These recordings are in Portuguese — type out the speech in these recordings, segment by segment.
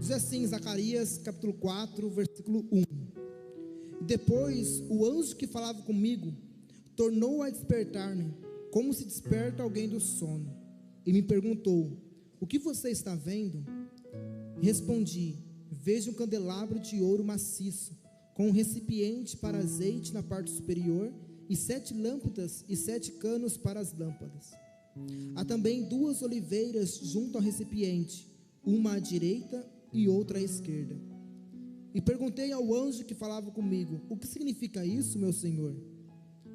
Diz assim, Zacarias capítulo 4, versículo 1. E depois o anjo que falava comigo tornou a despertar-me, como se desperta alguém do sono, e me perguntou: o que você está vendo? Respondi: vejo um candelabro de ouro maciço, com um recipiente para azeite na parte superior, e 7 lâmpadas e 7 canos para as lâmpadas. Há também 2 oliveiras junto ao recipiente, uma à direita e outra à esquerda. E perguntei ao anjo que falava comigo: o que significa isso, meu senhor?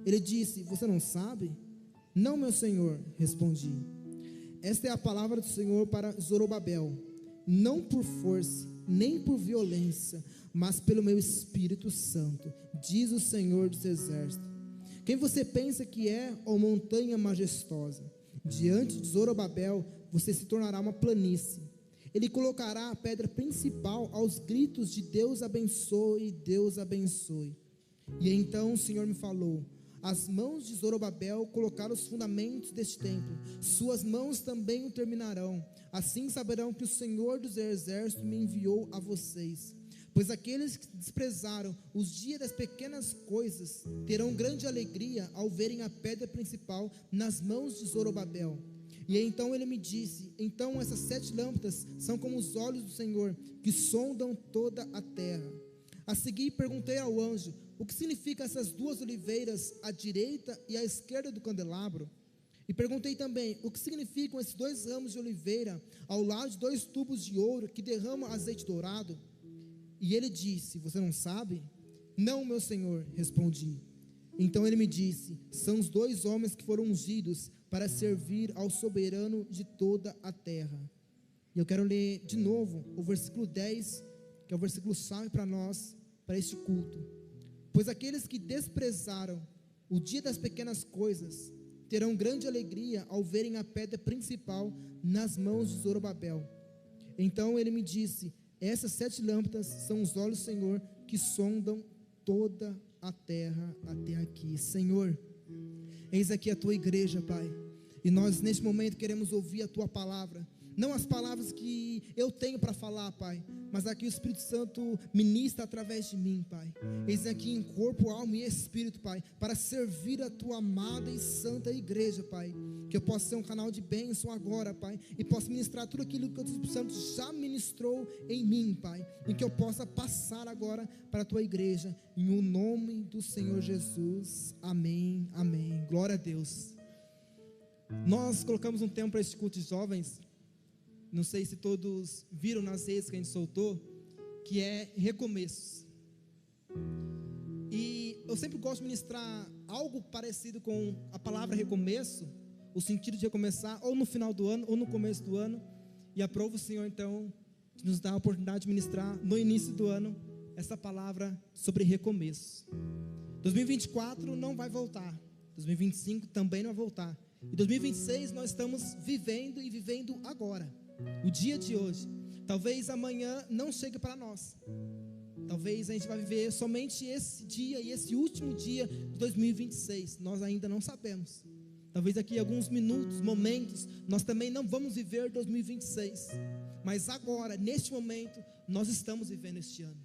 Ele disse: você não sabe? Não, meu senhor, respondi. Esta é a palavra do Senhor para Zorobabel: não por força, nem por violência, mas pelo meu Espírito Santo, diz o Senhor dos Exércitos. Quem você pensa que é, ó montanha majestosa? Diante de Zorobabel você se tornará uma planície. Ele colocará a pedra principal aos gritos de Deus abençoe, Deus abençoe. E então o Senhor me falou: as mãos de Zorobabel colocaram os fundamentos deste templo, suas mãos também o terminarão. Assim saberão que o Senhor dos Exércitos me enviou a vocês. Pois aqueles que desprezaram os dias das pequenas coisas terão grande alegria ao verem a pedra principal nas mãos de Zorobabel. E então ele me disse: então essas 7 lâmpadas são como os olhos do Senhor, que sondam toda a terra. A seguir perguntei ao anjo: o que significam essas 2 oliveiras à direita e à esquerda do candelabro? E perguntei também: o que significam esses 2 ramos de oliveira ao lado de 2 tubos de ouro que derramam azeite dourado? E ele disse: você não sabe? Não, meu senhor, respondi. Então ele me disse: são os 2 homens que foram ungidos para servir ao soberano de toda a terra. E eu quero ler de novo o versículo 10, que é o versículo chave para nós, para este culto. Pois aqueles que desprezaram o dia das pequenas coisas terão grande alegria ao verem a pedra principal nas mãos de Zorobabel. Então ele me disse: essas 7 lâmpadas são os olhos do Senhor, que sondam toda a terra até aqui. Senhor, eis aqui a tua igreja, Pai, e nós neste momento queremos ouvir a tua palavra, não as palavras que eu tenho para falar, Pai, mas aqui o Espírito Santo ministra através de mim, Pai. Eis aqui em corpo, alma e espírito, Pai, para servir a tua amada e santa igreja, Pai, que eu possa ser um canal de bênção agora, Pai, e possa ministrar tudo aquilo que o Espírito Santo já ministrou em mim, Pai, e que eu possa passar agora para a tua igreja, em o nome do Senhor Jesus, amém, amém, glória a Deus. Nós colocamos um tempo para este culto de jovens, não sei se todos viram nas redes que a gente soltou, que é recomeços. E eu sempre gosto de ministrar algo parecido com a palavra recomeço, o sentido de recomeçar, ou no final do ano, ou no começo do ano. E aprovo o Senhor então de nos dar a oportunidade de ministrar no início do ano essa palavra sobre recomeço. 2024 não vai voltar, 2025 também não vai voltar, e 2026 nós estamos vivendo e vivendo agora, o dia de hoje. Talvez amanhã não chegue para nós, talvez a gente vai viver somente esse dia e esse último dia de 2026, nós ainda não sabemos. Talvez daqui a alguns minutos, momentos, nós também não vamos viver 2026, mas agora, neste momento, nós estamos vivendo este ano.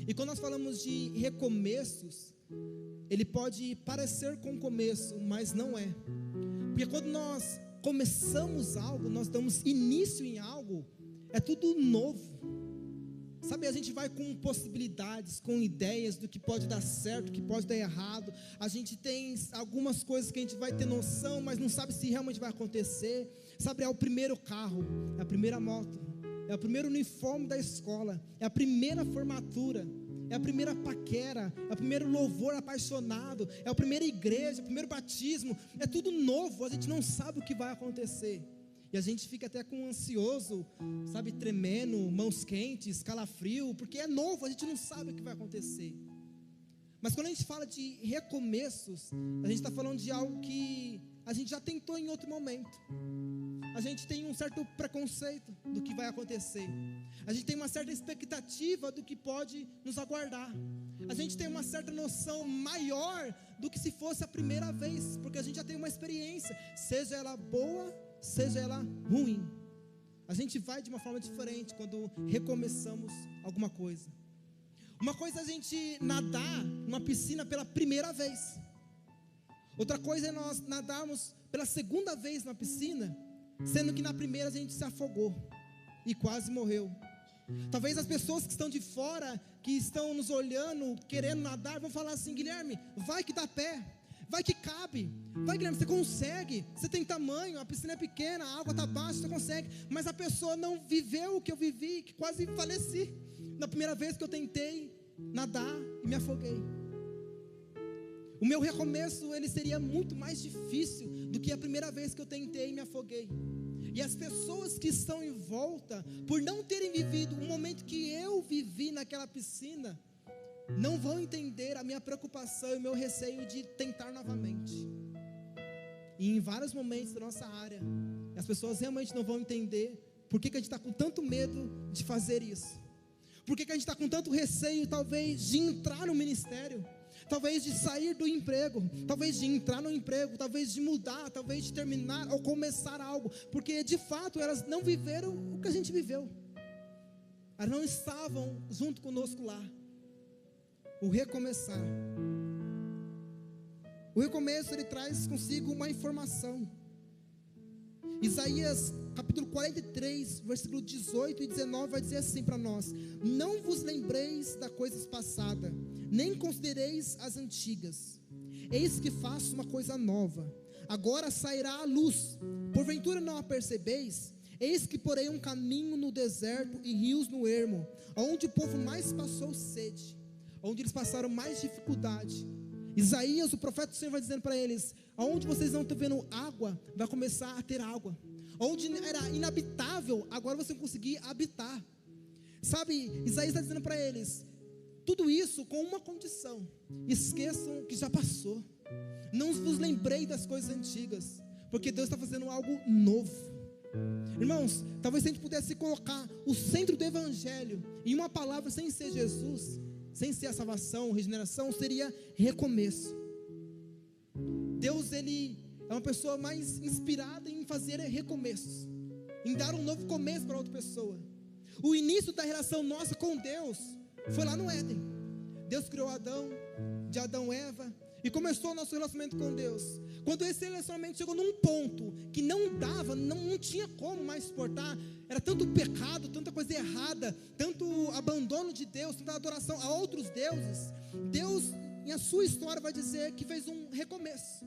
E quando nós falamos de recomeços, ele pode parecer com começo, mas não é, porque quando nós começamos algo, nós damos início em algo, é tudo novo, sabe, a gente vai com possibilidades, com ideias do que pode dar certo, do que pode dar errado, a gente tem algumas coisas que a gente vai ter noção, mas não sabe se realmente vai acontecer, sabe, é o primeiro carro, é a primeira moto, é o primeiro uniforme da escola, é a primeira formatura, é a primeira paquera, é o primeiro louvor apaixonado, é a primeira igreja, é o primeiro batismo, é tudo novo, a gente não sabe o que vai acontecer, e a gente fica até com ansioso, sabe, tremendo, mãos quentes, calafrio, porque é novo, a gente não sabe o que vai acontecer. Mas quando a gente fala de recomeços, a gente está falando de algo que a gente já tentou em outro momento. A gente tem um certo preconceito do que vai acontecer, a gente tem uma certa expectativa do que pode nos aguardar, a gente tem uma certa noção maior do que se fosse a primeira vez, porque a gente já tem uma experiência, seja ela boa, seja ela ruim. a gente vai de uma forma diferente quando recomeçamos alguma coisa. Uma coisa é a gente nadar numa piscina pela primeira vez. Outra coisa é nós nadarmos pela segunda vez na piscina, sendo que na primeira a gente se afogou e quase morreu. Talvez as pessoas que estão de fora, que estão nos olhando, querendo nadar, vão falar assim: Guilherme, vai que dá pé, vai que cabe, vai Guilherme, você consegue, você tem tamanho, a piscina é pequena, a água está baixa, você consegue. Mas a pessoa não viveu o que eu vivi, que quase faleci na primeira vez que eu tentei nadar e me afoguei. O meu recomeço, ele seria muito mais difícil do que a primeira vez que eu tentei e me afoguei. E as pessoas que estão em volta, por não terem vivido o momento que eu vivi naquela piscina, não vão entender a minha preocupação e o meu receio de tentar novamente. E em vários momentos da nossa área, as pessoas realmente não vão entender por que a gente está com tanto medo de fazer isso. Por que a gente está com tanto receio, talvez, de entrar no ministério, talvez de sair do emprego, talvez de entrar no emprego, talvez de mudar, talvez de terminar ou começar algo, porque de fato elas não viveram o que a gente viveu, elas não estavam junto conosco lá. O recomeçar, o recomeço, ele traz consigo uma informação. Isaías capítulo 43, versículo 18 e 19 vai dizer assim para nós: não vos lembreis das coisas passadas, nem considereis as antigas. Eis que faço uma coisa nova, agora sairá a luz, porventura não a percebeis? Eis que porei um caminho no deserto e rios no ermo, onde o povo mais passou sede, onde eles passaram mais dificuldade. Isaías, o profeta do Senhor, vai dizendo para eles: aonde vocês não estão vendo água, vai começar a ter água. Onde era inabitável, agora você vai conseguir habitar. Sabe, Isaías está dizendo para eles: tudo isso com uma condição: esqueçam que já passou, não vos lembrei das coisas antigas, porque Deus está fazendo algo novo. Irmãos, talvez se a gente pudesse colocar o centro do evangelho em uma palavra, sem ser Jesus, sem ser a salvação, regeneração, seria recomeço. Deus, ele é uma pessoa mais inspirada em fazer recomeços, em dar um novo começo para outra pessoa. O início da relação nossa com Deus foi lá no Éden. Deus criou Adão, de Adão Eva, e começou o nosso relacionamento com Deus. Quando esse relacionamento chegou num ponto que não dava, não tinha como mais suportar, era tanto pecado, tanta coisa errada, tanto abandono de Deus, tanta adoração a outros deuses, Deus, em a sua história, vai dizer que fez um recomeço.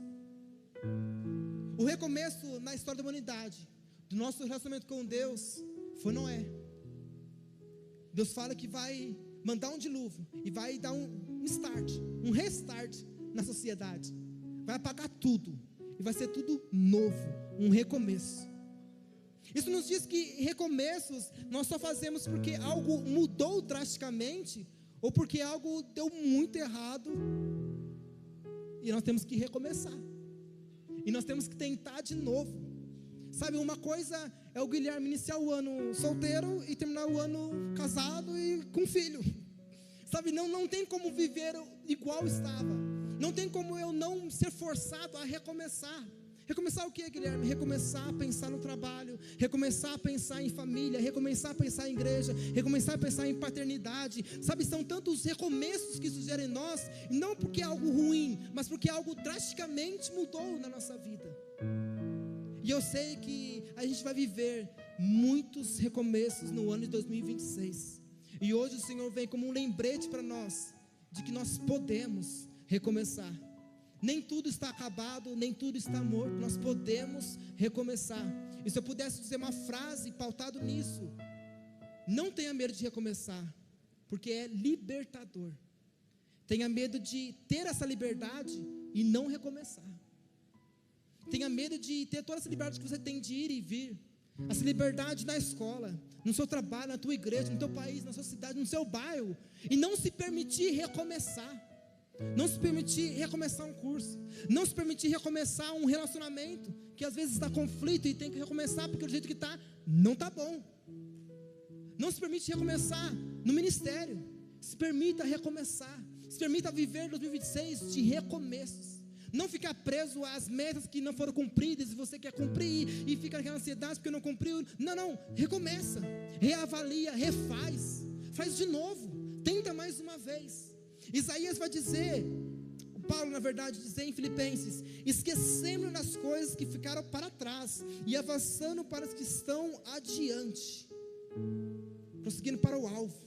O recomeço na história da humanidade, do nosso relacionamento com Deus, foi Noé. Deus fala que vai mandar um dilúvio e vai dar um start, um restart na sociedade, vai apagar tudo e vai ser tudo novo, um recomeço. Isso nos diz que recomeços nós só fazemos porque algo mudou drasticamente, ou porque algo deu muito errado e nós temos que recomeçar, e nós temos que tentar de novo. Sabe, uma coisa é o Guilherme iniciar o ano solteiro e terminar o ano casado e com filho. Sabe, não tem como viver igual estava. Não tem como eu não ser forçado a recomeçar. Recomeçar o que, Guilherme? Recomeçar a pensar no trabalho, recomeçar a pensar em família, recomeçar a pensar em igreja, recomeçar a pensar em paternidade. Sabe, são tantos recomeços que sugerem em nós, não porque é algo ruim, mas porque algo drasticamente mudou na nossa vida. E eu sei que a gente vai viver muitos recomeços no ano de 2026. E hoje o Senhor vem como um lembrete para nós, de que nós podemos recomeçar. Nem tudo está acabado, nem tudo está morto, nós podemos recomeçar. E se eu pudesse dizer uma frase pautado nisso: não tenha medo de recomeçar, porque é libertador. Tenha medo de ter essa liberdade e não recomeçar. Tenha medo de ter toda essa liberdade que você tem de ir e vir, essa liberdade na escola, no seu trabalho, na tua igreja, no teu país, na sua cidade, no seu bairro, e não se permitir recomeçar. Não se permitir recomeçar um curso, não se permitir recomeçar um relacionamento que às vezes está conflito e tem que recomeçar porque do jeito que está, não está bom. Não se permite recomeçar no ministério. Se permita recomeçar. Se permita viver 2026 de recomeços. Não ficar preso às metas que não foram cumpridas e você quer cumprir e fica naquela ansiedade porque não cumpriu. Não, recomeça, reavalia, refaz, faz de novo, tenta mais uma vez. Isaías vai dizer, Paulo na verdade dizer em Filipenses: esquecendo das coisas que ficaram para trás e avançando para as que estão adiante, prosseguindo para o alvo.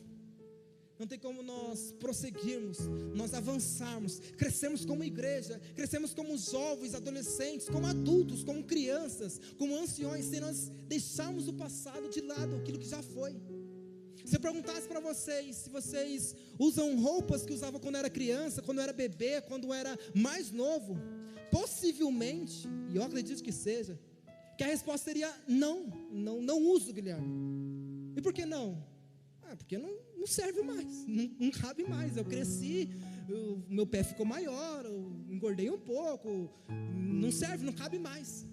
Não tem como nós prosseguirmos, nós avançarmos, crescermos como igreja, crescermos como jovens, adolescentes, como adultos, como crianças, como anciões, se nós deixarmos o passado de lado, aquilo que já foi. Se eu perguntasse para vocês, se vocês usam roupas que usavam quando era criança, quando era bebê, quando era mais novo, possivelmente, e eu acredito que seja, que a resposta seria não uso, Guilherme. E por que não? Porque não serve mais, não cabe mais. Eu cresci, meu pé ficou maior, eu engordei um pouco, não serve, não cabe mais.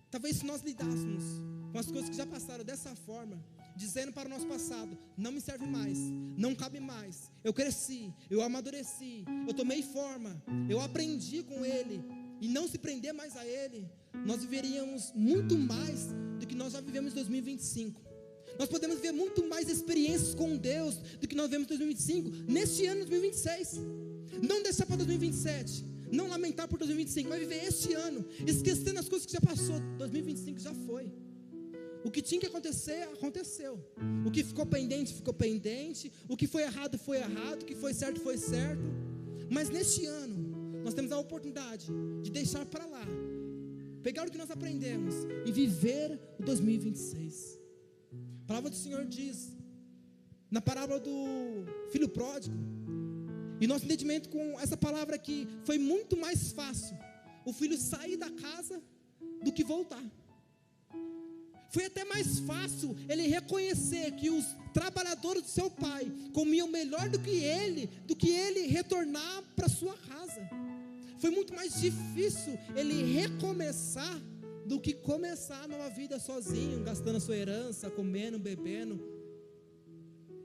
Talvez se nós lidássemos com as coisas que já passaram dessa forma, dizendo para o nosso passado: não me serve mais, não cabe mais, eu cresci, eu amadureci, eu tomei forma, eu aprendi com ele, e não se prender mais a ele, nós viveríamos muito mais do que nós já vivemos em 2025. Nós podemos viver muito mais experiências com Deus do que nós vivemos em 2025, neste ano de 2026. Não deixar para 2027, não lamentar por 2025, mas viver este ano, esquecendo as coisas que já passou. 2025 já foi. O que tinha que acontecer, aconteceu. O que ficou pendente, ficou pendente. O que foi errado, foi errado. O que foi certo, foi certo. Mas neste ano, nós temos a oportunidade de deixar para lá, pegar o que nós aprendemos e viver o 2026. A palavra do Senhor diz, na parábola do filho pródigo, e nosso entendimento com essa palavra aqui, foi muito mais fácil o filho sair da casa do que voltar. Foi até mais fácil ele reconhecer que os trabalhadores do seu pai comiam melhor do que ele retornar para sua casa. Foi muito mais difícil ele recomeçar do que começar a nova vida sozinho, gastando a sua herança, comendo, bebendo.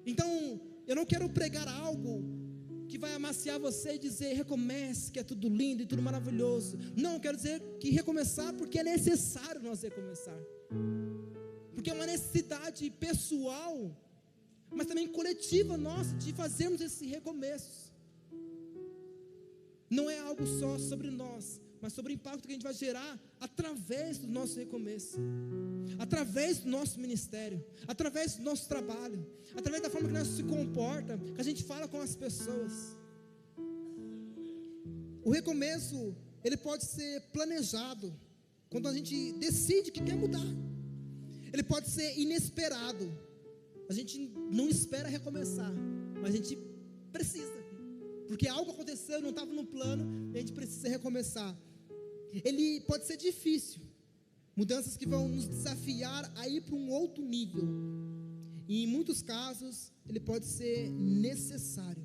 Então, eu não quero pregar algo que vai amaciar você e dizer: recomece, que é tudo lindo e tudo maravilhoso. Não, eu quero dizer que recomeçar porque é necessário nós recomeçar. Porque é uma necessidade pessoal, mas também coletiva nossa, de fazermos esse recomeço. Não é algo só sobre nós, mas sobre o impacto que a gente vai gerar através do nosso recomeço, através do nosso ministério, através do nosso trabalho, através da forma que nós se comporta, que a gente fala com as pessoas. O recomeço, ele pode ser planejado, quando a gente decide que quer mudar. Ele pode ser inesperado, a gente não espera recomeçar, mas a gente precisa, porque algo aconteceu, não estava no plano, e a gente precisa recomeçar. Ele pode ser difícil, mudanças que vão nos desafiar a ir para um outro nível, e em muitos casos ele pode ser necessário,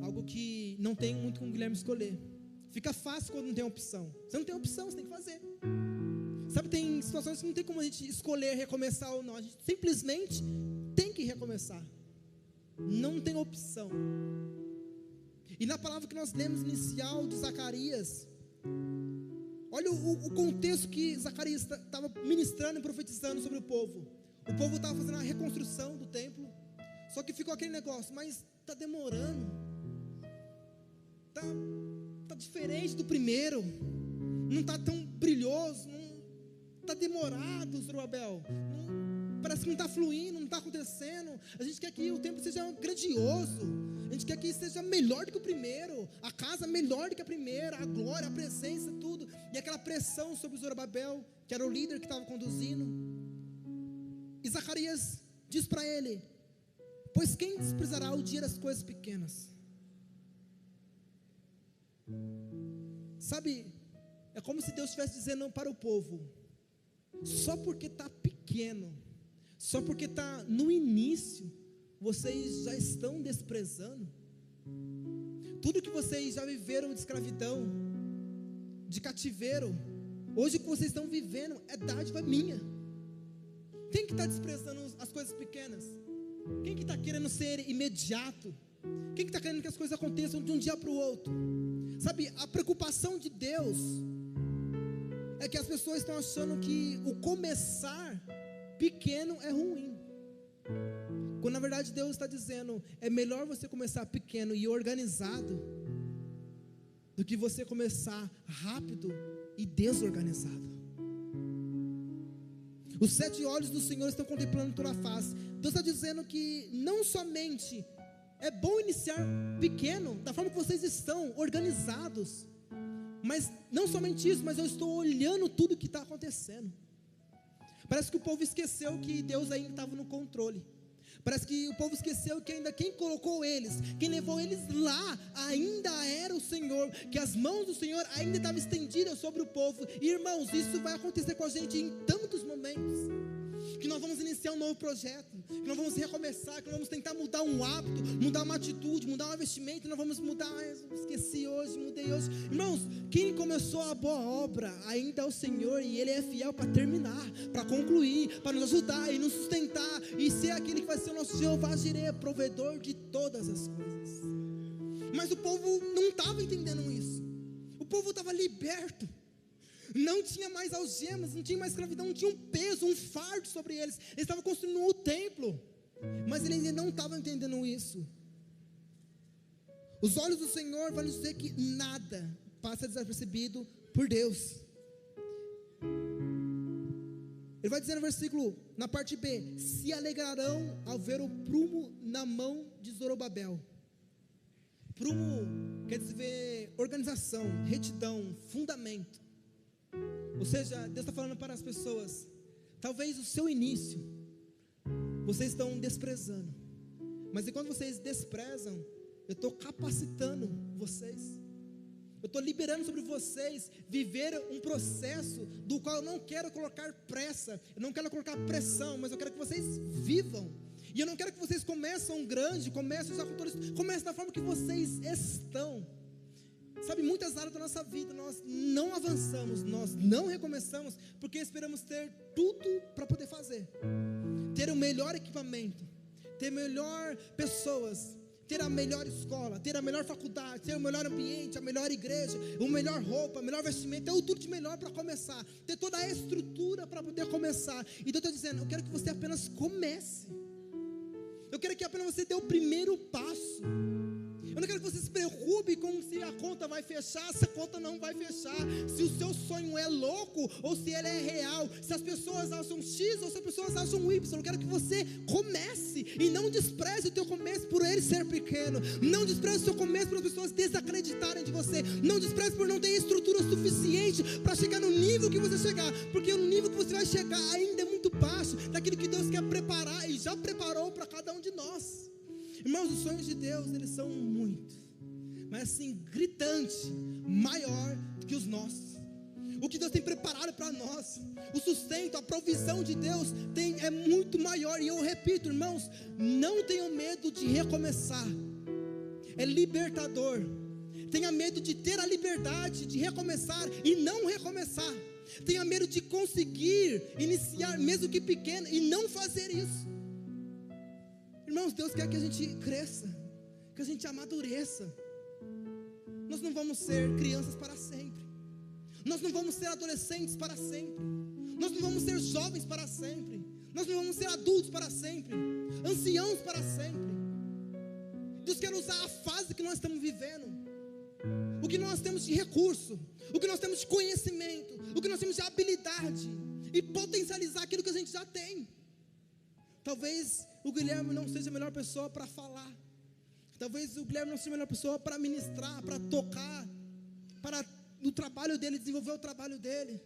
algo que não tem muito com o Guilherme escolher. Fica fácil quando não tem opção. Você não tem opção, você tem que fazer. Sabe, tem situações que não tem como a gente escolher recomeçar ou não, a gente simplesmente tem que recomeçar, não tem opção. E na palavra que nós lemos inicial de Zacarias, olha o contexto que Zacarias estava ministrando e profetizando sobre o povo. O povo estava fazendo a reconstrução do templo, só que ficou aquele negócio: mas está demorando, está diferente do primeiro, não está tão brilhoso, está demorado, Zorobabel, parece que não está fluindo, não está acontecendo. A gente quer que o templo seja grandioso, a gente quer que seja melhor do que o primeiro, a casa melhor do que a primeira, a glória, a presença, tudo. E aquela pressão sobre Zorobabel, que era o líder que estava conduzindo. E Zacarias diz para ele: pois quem desprezará o dia das coisas pequenas? Sabe, é como se Deus estivesse dizendo para o povo: só porque está pequeno, só porque está no início, vocês já estão desprezando tudo que vocês já viveram de escravidão, de cativeiro. Hoje o que vocês estão vivendo é dádiva minha. Quem que está desprezando as coisas pequenas? Quem que está querendo ser imediato? Quem está querendo que as coisas aconteçam de um dia para o outro? Sabe, a preocupação de Deus é que as pessoas estão achando que o começar pequeno é ruim, quando na verdade Deus está dizendo, é melhor você começar pequeno e organizado, do que você começar rápido e desorganizado. Os 7 olhos do Senhor estão contemplando toda a face. Deus está dizendo que não somente é bom iniciar pequeno, da forma que vocês estão, organizados, mas não somente isso, mas eu estou olhando tudo que está acontecendo. Parece que o povo esqueceu que Deus ainda estava no controle. Parece que o povo esqueceu que ainda quem colocou eles, quem levou eles lá, ainda era o Senhor, que as mãos do Senhor ainda estavam estendidas sobre o povo. E irmãos, isso vai acontecer com a gente em tantos momentos, que nós vamos iniciar um novo projeto, que nós vamos recomeçar, que nós vamos tentar mudar um hábito, mudar uma atitude, mudar um investimento, nós vamos mudar, esqueci hoje, mudei hoje. Irmãos, quem começou a boa obra ainda é o Senhor, e Ele é fiel para terminar, para concluir, para nos ajudar e nos sustentar, e ser aquele que vai ser o nosso Jeová Jireh, provedor de todas as coisas. Mas o povo não estava entendendo isso. O povo estava liberto, não tinha mais algemas, não tinha mais escravidão, não tinha um peso, um fardo sobre eles. Eles estavam construindo o templo, mas eles ainda não estavam entendendo isso. Os olhos do Senhor vão nos dizer que nada passa desapercebido por Deus. Ele vai dizer no versículo, na parte B, se alegrarão ao ver o prumo na mão de Zorobabel. Prumo quer dizer organização, retidão, fundamento. Ou seja, Deus está falando para as pessoas, talvez o seu início vocês estão desprezando, mas enquanto vocês desprezam, eu estou capacitando vocês, eu estou liberando sobre vocês viver um processo do qual eu não quero colocar pressa, eu não quero colocar pressão, mas eu quero que vocês vivam. E eu não quero que vocês comecem grande, comecem já com todos, comecem da forma que vocês estão. Sabe, muitas áreas da nossa vida nós não avançamos, nós não recomeçamos, porque esperamos ter tudo para poder fazer, ter o melhor equipamento, ter melhor pessoas, ter a melhor escola, ter a melhor faculdade, ter o melhor ambiente, a melhor igreja, a melhor roupa, a melhor vestimento, ter tudo de melhor para começar, ter toda a estrutura para poder começar. E Deus está dizendo, eu quero que você apenas comece, eu quero que apenas você dê o primeiro passo. Eu não quero que você se preocupe com se a conta vai fechar, se a conta não vai fechar, se o seu sonho é louco ou se ele é real, se as pessoas acham X ou se as pessoas acham Y. Eu quero que você comece e não despreze o teu começo por ele ser pequeno, não despreze o seu começo por as pessoas desacreditarem de você, não despreze por não ter estrutura suficiente para chegar no nível que você chegar, porque o nível que você vai chegar ainda é muito baixo daquilo que Deus quer preparar e já preparou para cada um de nós. Irmãos, os sonhos de Deus, eles são muito, mas assim, gritante, maior do que os nossos. O que Deus tem preparado para nós, o sustento, a provisão de Deus é muito maior. E eu repito, irmãos, não tenham medo de recomeçar, é libertador. Tenha medo de ter a liberdade de recomeçar e não recomeçar. Tenha medo de conseguir iniciar, mesmo que pequeno, e não fazer isso. Irmãos, Deus quer que a gente cresça, que a gente amadureça. Nós não vamos ser crianças para sempre, nós não vamos ser adolescentes para sempre, nós não vamos ser jovens para sempre, nós não vamos ser adultos para sempre, anciãos para sempre. Deus quer usar a fase que nós estamos vivendo, o que nós temos de recurso, o que nós temos de conhecimento, o que nós temos de habilidade, e potencializar aquilo que a gente já tem. Talvez o Guilherme não seja a melhor pessoa para falar, talvez o Guilherme não seja a melhor pessoa para ministrar, para tocar, para no trabalho dele, desenvolver o trabalho dele.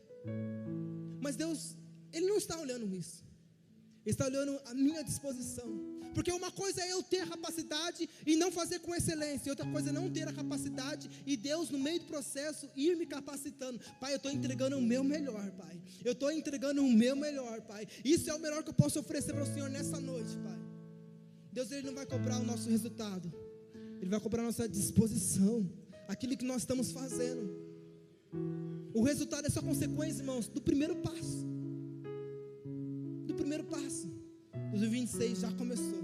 Mas Deus, Ele não está olhando isso, Ele está olhando a minha disposição. Porque uma coisa é eu ter a capacidade e não fazer com excelência, e outra coisa é não ter a capacidade e Deus no meio do processo ir me capacitando. Pai, eu estou entregando o meu melhor, Pai, eu estou entregando o meu melhor, Pai. Isso é o melhor que eu posso oferecer para o Senhor nessa noite, Pai. Deus, Ele não vai cobrar o nosso resultado, Ele vai cobrar a nossa disposição, aquilo que nós estamos fazendo. O resultado é só consequência, irmãos, do primeiro passo. Do primeiro passo. 2026 já começou.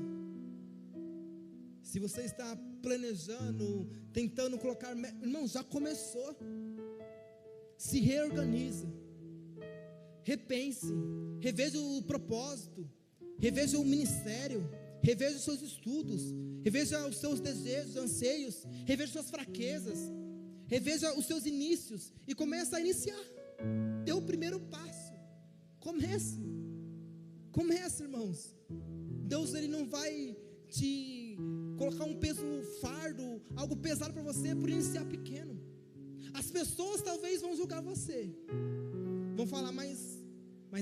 se você está planejando, tentando colocar, irmão, já começou. Se reorganiza, repense, reveja o propósito, reveja o ministério, reveja os seus estudos, reveja os seus desejos, anseios, reveja suas fraquezas, reveja os seus inícios e comece a iniciar. Dê o primeiro passo. Comece, irmãos. Deus, Ele não vai te colocar um peso, um fardo, algo pesado para você por iniciar pequeno. As pessoas talvez vão julgar você, vão falar, mas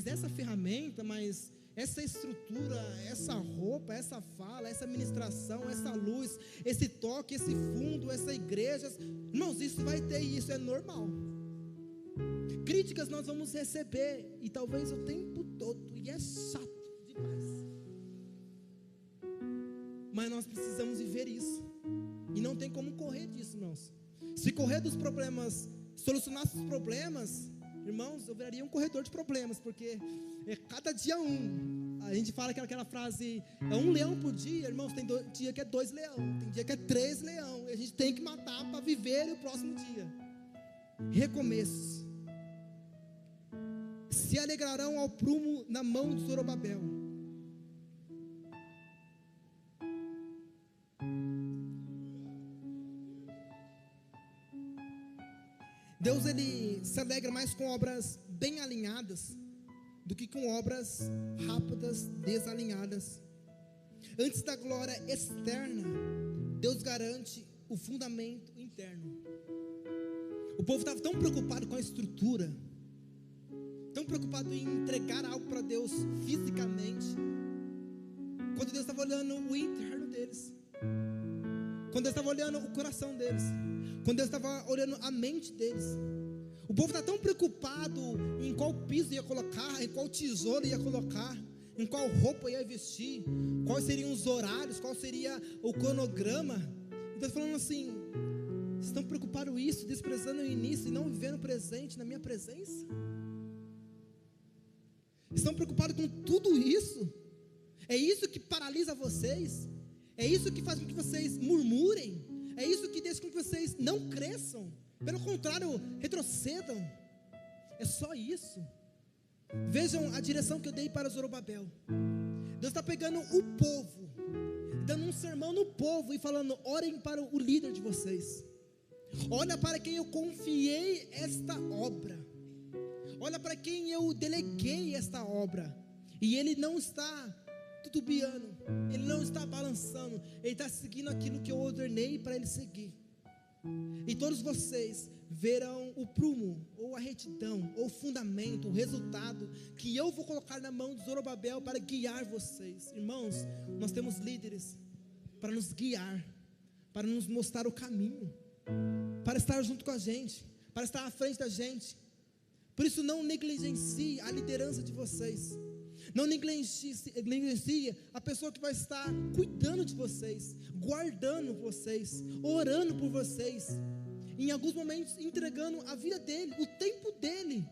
essa ferramenta, mas essa estrutura, essa roupa, essa fala, essa ministração, essa luz, esse toque, esse fundo, essa igreja, irmãos, isso vai ter, isso é normal. Críticas nós vamos receber, e talvez o tempo todo, e é chato demais, mas nós precisamos viver isso, e não tem como correr disso, irmãos. Se correr dos problemas, solucionar os problemas, irmãos, eu viraria um corredor de problemas, porque é cada dia um. A gente fala aquela frase, é um leão por dia, irmãos, tem dia que é 2 leões, tem dia que é 3 leões, e a gente tem que matar para viver o próximo dia. Recomeços. Se alegrarão ao prumo na mão de Zorobabel. Deus, Ele se alegra mais com obras bem alinhadas do que com obras rápidas, desalinhadas. Antes da glória externa, Deus garante o fundamento interno. O povo estava tão preocupado com a estrutura, tão preocupado em entregar algo para Deus fisicamente, quando Deus estava olhando o interno deles, quando Deus estava olhando o coração deles, quando Deus estava olhando a mente deles. O povo está tão preocupado em qual piso ia colocar, em qual tesouro ia colocar, em qual roupa ia vestir, quais seriam os horários, qual seria o cronograma. E Deus falando assim: vocês estão preocupados com isso, desprezando o início e não vivendo o presente na minha presença? Estão preocupados com tudo isso? É isso que paralisa vocês? É isso que faz com que vocês murmurem? É isso que deixa com que vocês não cresçam? Pelo contrário, retrocedam. É só isso. Vejam a direção que eu dei para Zorobabel. Deus está pegando o povo, dando um sermão no povo e falando: orem para o líder de vocês. Olha para quem eu confiei esta obra. Olha para quem eu deleguei esta obra. E ele não está titubeando, ele não está balançando, ele está seguindo aquilo que eu ordenei para ele seguir. E todos vocês verão o prumo, ou a retidão, ou o fundamento, o resultado que eu vou colocar na mão de Zorobabel para guiar vocês. Irmãos, nós temos líderes para nos guiar, para nos mostrar o caminho, para estar junto com a gente, para estar à frente da gente. Por isso, não negligencie a liderança de vocês. Não negligencie a pessoa que vai estar cuidando de vocês, guardando vocês, orando por vocês, em alguns momentos entregando a vida dele, o tempo dele,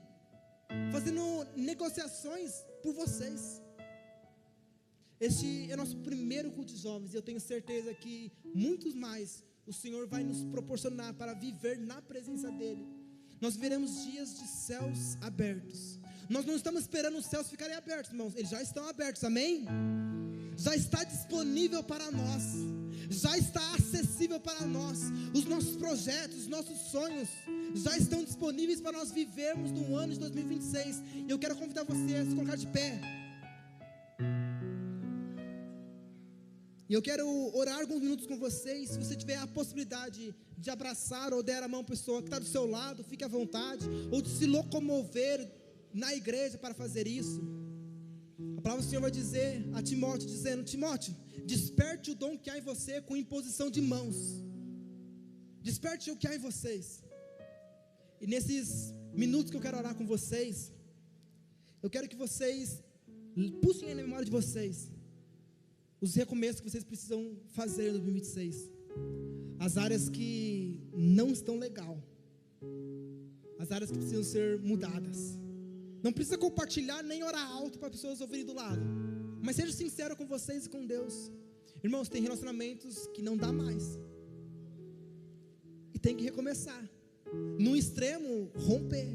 fazendo negociações por vocês. Este é nosso primeiro culto de jovens, e eu tenho certeza que muitos mais o Senhor vai nos proporcionar para viver na presença dele. Nós veremos dias de céus abertos. Nós não estamos esperando os céus ficarem abertos, irmãos, eles já estão abertos, amém? Já está disponível para nós, já está acessível para nós. Os nossos projetos, os nossos sonhos já estão disponíveis para nós vivermos no ano de 2026. E eu quero convidar você a se colocar de pé. E eu quero orar alguns minutos com vocês. Se você tiver a possibilidade de abraçar ou der a mão à pessoa que está do seu lado, fique à vontade, ou de se locomover na igreja para fazer isso. A palavra do Senhor vai dizer a Timóteo, dizendo: Timóteo, desperte o dom que há em você com imposição de mãos. Desperte o que há em vocês. E nesses minutos que eu quero orar com vocês, eu quero que vocês puxem na memória de vocês os recomeços que vocês precisam fazer em 2026. As áreas que não estão legal, as áreas que precisam ser mudadas. Não precisa compartilhar nem orar alto para pessoas ouvirem do lado, mas seja sincero com vocês e com Deus. Irmãos, tem relacionamentos que não dá mais, e tem que recomeçar. No extremo, romper.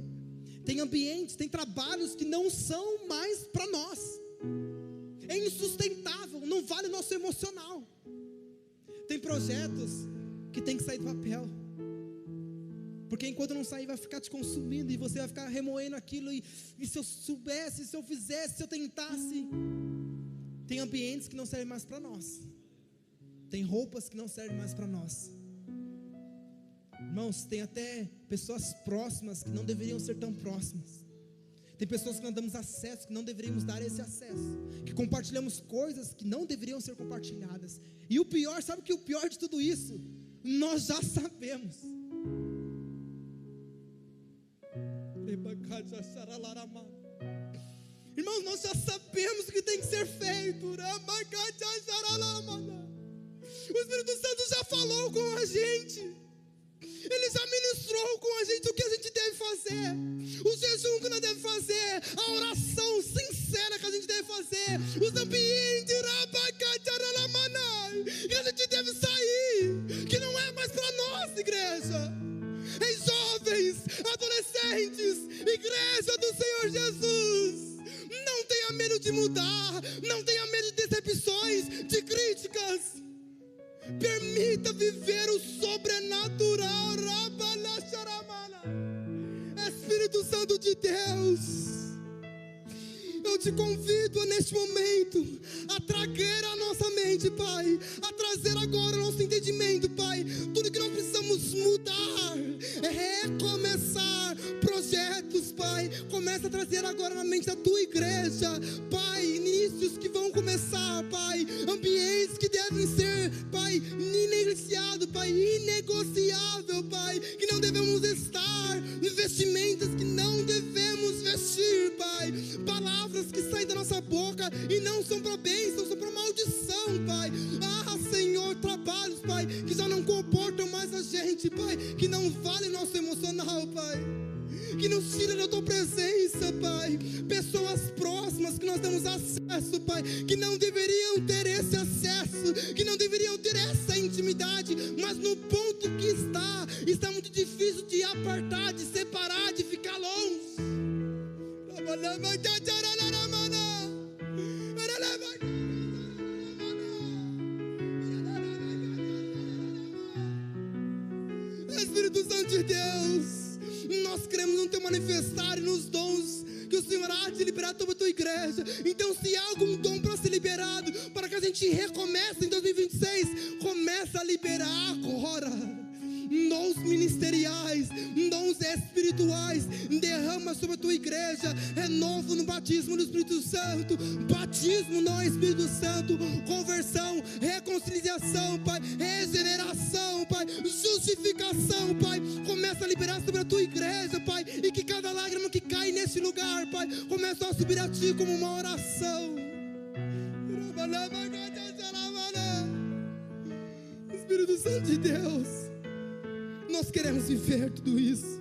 Tem ambientes, tem trabalhos que não são mais para nós. É insustentável, não vale o nosso emocional. Tem projetos que tem que sair do papel, porque enquanto não sair vai ficar te consumindo, e você vai ficar remoendo aquilo, e se eu soubesse, se eu fizesse, se eu tentasse. Tem ambientes que não servem mais para nós, tem roupas que não servem mais para nós. Irmãos, tem até pessoas próximas que não deveriam ser tão próximas. Tem pessoas que nós damos acesso que não deveríamos dar esse acesso, que compartilhamos coisas que não deveriam ser compartilhadas. E o pior, sabe o que é o pior de tudo isso? Nós já sabemos. Irmãos, nós já sabemos o que tem que ser feito. O Espírito Santo já falou com a gente. Ele já ministrou com a gente o que a gente deve fazer, o jejum que nós devemos fazer, a oração sincera que a gente deve fazer, os ambientes que a gente deve sair, que não é mais para nós, igreja. Em jovens, adolescentes, igreja do Senhor Jesus, não tenha medo de mudar, não tenha medo de decepções, de críticas. Permita viver o sobrenatural. Espírito Santo de Deus, eu te convido neste momento a trazer a nossa mente, Pai, a trazer agora o nosso entendimento, Pai. Tudo que nós precisamos mudar é recomeçar projetos, Pai. Começa a trazer agora na mente da tua igreja, Pai, inícios que vão começar, Pai, ambientes que devem ser, Pai, inegreciado, Pai, inegociável, Pai, que não devemos estar, vestimentas que não devemos vestir, Pai, palavras que saem da nossa boca e não são para bênção, são para maldição, Pai. Senhor, trabalhos, Pai, que já não comportam mais a gente, Pai, que não vale nosso emocional, Pai, que nos tira da tua presença, Pai. Pessoas próximas que nós damos acesso, Pai, que não deveriam ter esse acesso, que não deveriam ter essa intimidade, mas no ponto que está muito difícil de apartar, de separar, de ficar longe. Espírito Santo de Deus, nós queremos não ter manifestar nos dons que o Senhor há de liberar sobre a tua igreja. Então, se há algum dom para ser liberado, para que a gente recomece em 2026, começa a liberar agora. Dons ministeriais, dons espirituais, derrama sobre a tua igreja, renovo no batismo do Espírito Santo, batismo no Espírito Santo, conversão, reconciliação, Pai, regeneração, Pai, justificação, Pai. Começa a liberar sobre a tua igreja, Pai, e que cada lágrima que cai nesse lugar, Pai, começa a subir a ti como uma oração. Espírito Santo de Deus, nós queremos viver tudo isso.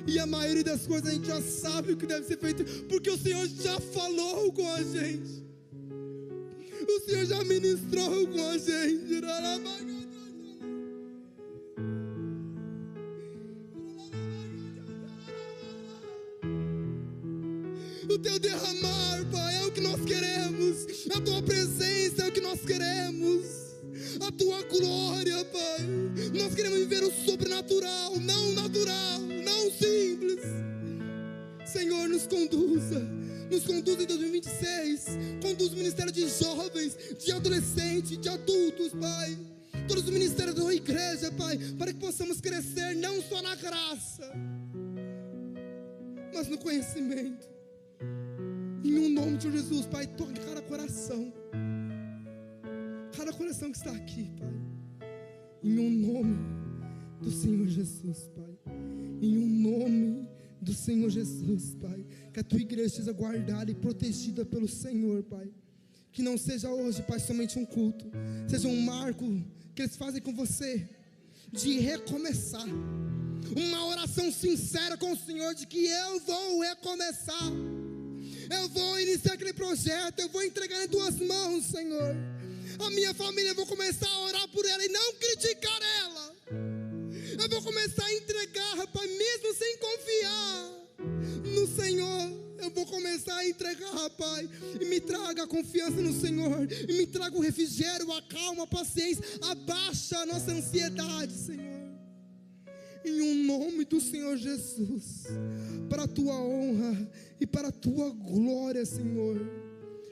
E a maioria das coisas a gente já sabe o que deve ser feito, porque o Senhor já falou com a gente. O Senhor já ministrou com a gente. O teu derramar, Pai, é o que nós queremos. A tua presença é o que nós queremos. A tua glória, Pai. Nós queremos viver o sobrenatural, não natural, não simples. Senhor, nos conduza em 2026. Conduz o ministério de jovens, de adolescentes, de adultos, Pai. Todos os ministérios da tua igreja, Pai, para que possamos crescer não só na graça, mas no conhecimento. Em um nome de Jesus, Pai, toque cada coração que está aqui, Pai, em um nome do Senhor Jesus, Pai, em um nome do Senhor Jesus, Pai, que a tua igreja seja guardada e protegida pelo Senhor, Pai, que não seja hoje, Pai, somente um culto, seja um marco que eles fazem com você, de recomeçar, uma oração sincera com o Senhor, de que eu vou recomeçar, eu vou iniciar aquele projeto, eu vou entregar em tuas mãos, Senhor. A minha família, eu vou começar a orar por ela e não criticar ela. Eu vou começar a entregar, rapaz, mesmo sem confiar no Senhor. Eu vou começar a entregar, rapaz. E me traga a confiança no Senhor. E me traga o refrigério, a calma, a paciência. Abaixa a nossa ansiedade, Senhor. Em um nome do Senhor Jesus. Para a tua honra e para a tua glória, Senhor.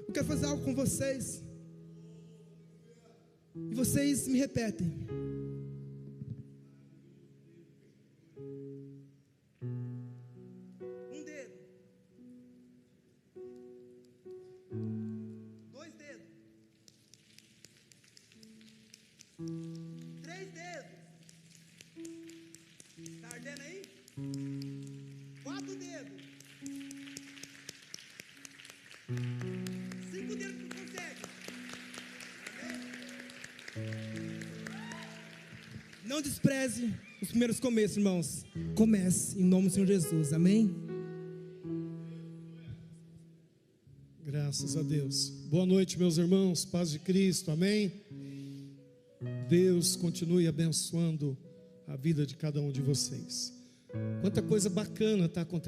Eu quero fazer algo com vocês. E vocês me repetem. Um dedo. 2 dedos. 3 dedos. Está ardendo aí? 4 dedos. 5 dedos que consegue. Não despreze os primeiros começos, irmãos. Comece em nome do Senhor Jesus, amém? Graças a Deus. Boa noite, meus irmãos, paz de Cristo, amém? Deus continue abençoando a vida de cada um de vocês. Quanta coisa bacana está acontecendo.